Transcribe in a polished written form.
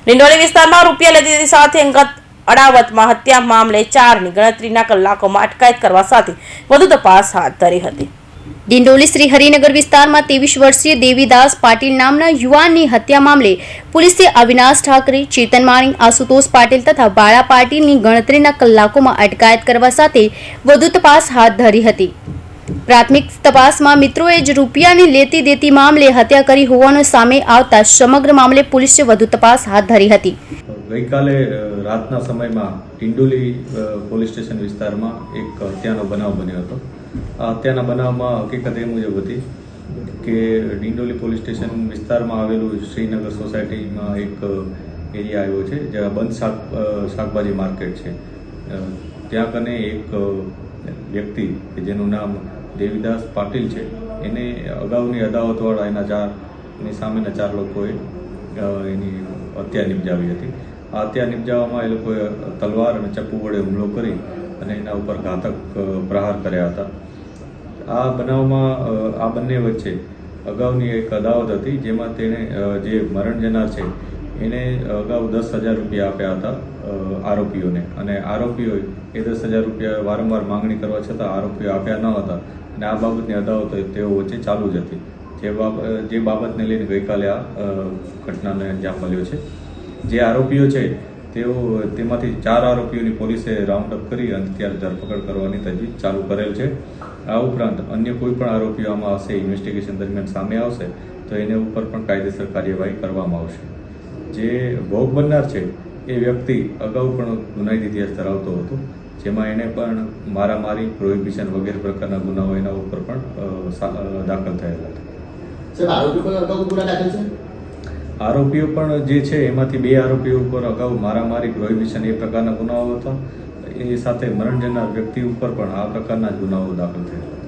ડિંડોલી વિસ્તારમાં રૂપિયા લેતી દેતી સાથે અંગત અડાવતમાં હત્યા મામલે 4ની ગણતરીના કલાકોમાં અટકાયત કરવા સાથે વધુ તપાસ હાથ ધરી હતી। ડિંડોલી શ્રી હરિનગર વિસ્તારમાં 23 વર્ષીય દેવીદાસ પાટીલ નામના યુવાનની હત્યા મામલે પોલીસે અવિનાશ ઠાકરે, ચેતન માણી, આશુતોષ પાટીલ તથા બાળા પાટીલની ગણતરીના કલાકોમાં અટકાયત કરવા સાથે વધુ તપાસ હાથ ધરી હતી। પ્રાથમિક તપાસમાં મિત્રોએ જ રૂપિયાની લેતી દેતી મામલે હત્યા કરી હોવાનું સામે આવતા સમગ્ર મામલે પોલીસે વધુ તપાસ હાથ ધરી હતી। ગઈકાલે રાતના સમયમાં ડિંડોલી પોલીસ સ્ટેશન વિસ્તારમાં એક હત્યાનો બનાવ બન્યો હતો। આ હત્યાના બનાવમાં હકીકત એ મુજબ હતી કે ડિંડોલી પોલીસ સ્ટેશન વિસ્તારમાં આવેલું શ્રીનગર સોસાયટીમાં એક એરિયા આવ્યો છે જ્યાં બંધ શાકભાજી માર્કેટ છે। ત્યાં કને એક વ્યક્તિ કે જેનું નામ દેવીદાસ પાટીલ છે એને અગાઉની અદાવતવાળા એની સામેના 4 લોકોએ એની હત્યા નિપજાવી હતી। આ હત્યા નિપજાવવામાં એ લોકોએ તલવાર અને ચપ્પુ વડે હુમલો કરી અને એના ઉપર ઘાતક પ્રહાર કર્યા હતા। આ બનાવમાં આ બંને વચ્ચે અગાઉની એક અદાવત હતી જેમાં તેણે જે મરણ જનાર છે એને અગાઉ 10,000 રૂપિયા આપ્યા હતા આરોપીઓને, અને આરોપીઓએ એ 10,000 રૂપિયા વારંવાર માંગણી કરવા છતાં આરોપીઓ આપ્યા ન હતા અને આ બાબતની અદાવત તેઓ વચ્ચે ચાલુ જ હતી, જે બાબતને લઈને ગઈકાલે આ ઘટનાને અંજામ મળ્યો છે। જે આરોપીઓ છે તેમાંથી 4 આરોપીઓની પોલીસે રાઉન્ડ અપ કરી અને અત્યારે ધરપકડ કરવાની તજવીજ ચાલુ કરેલ છે। આ ઉપરાંત અન્ય કોઈ પણ આરોપીઓ આમાં હશે, ઇન્વેસ્ટિગેશન દરમિયાન સામે આવશે તો એને ઉપર પણ કાયદેસર કાર્યવાહી કરવામાં આવશે। જે ભોગ બનનાર છે એ વ્યક્તિ અગાઉ પણ ગુનાહિત ઇતિહાસ ધરાવતો હતો, જેમાં એને પણ મારામારી, પ્રોહિબિશન વગેરે પ્રકારના ગુનાઓ એના ઉપર પણ દાખલ થયેલા હતા। આરોપીઓ પણ જે છે એમાંથી 2 આરોપીઓ ઉપર અગાઉ મારામારી, પ્રોહિબિશન એ પ્રકારના ગુનાઓ હતા। એ સાથે મરણ જનાર વ્યક્તિ ઉપર પણ આ પ્રકારના જ ગુનાઓ દાખલ થયેલા।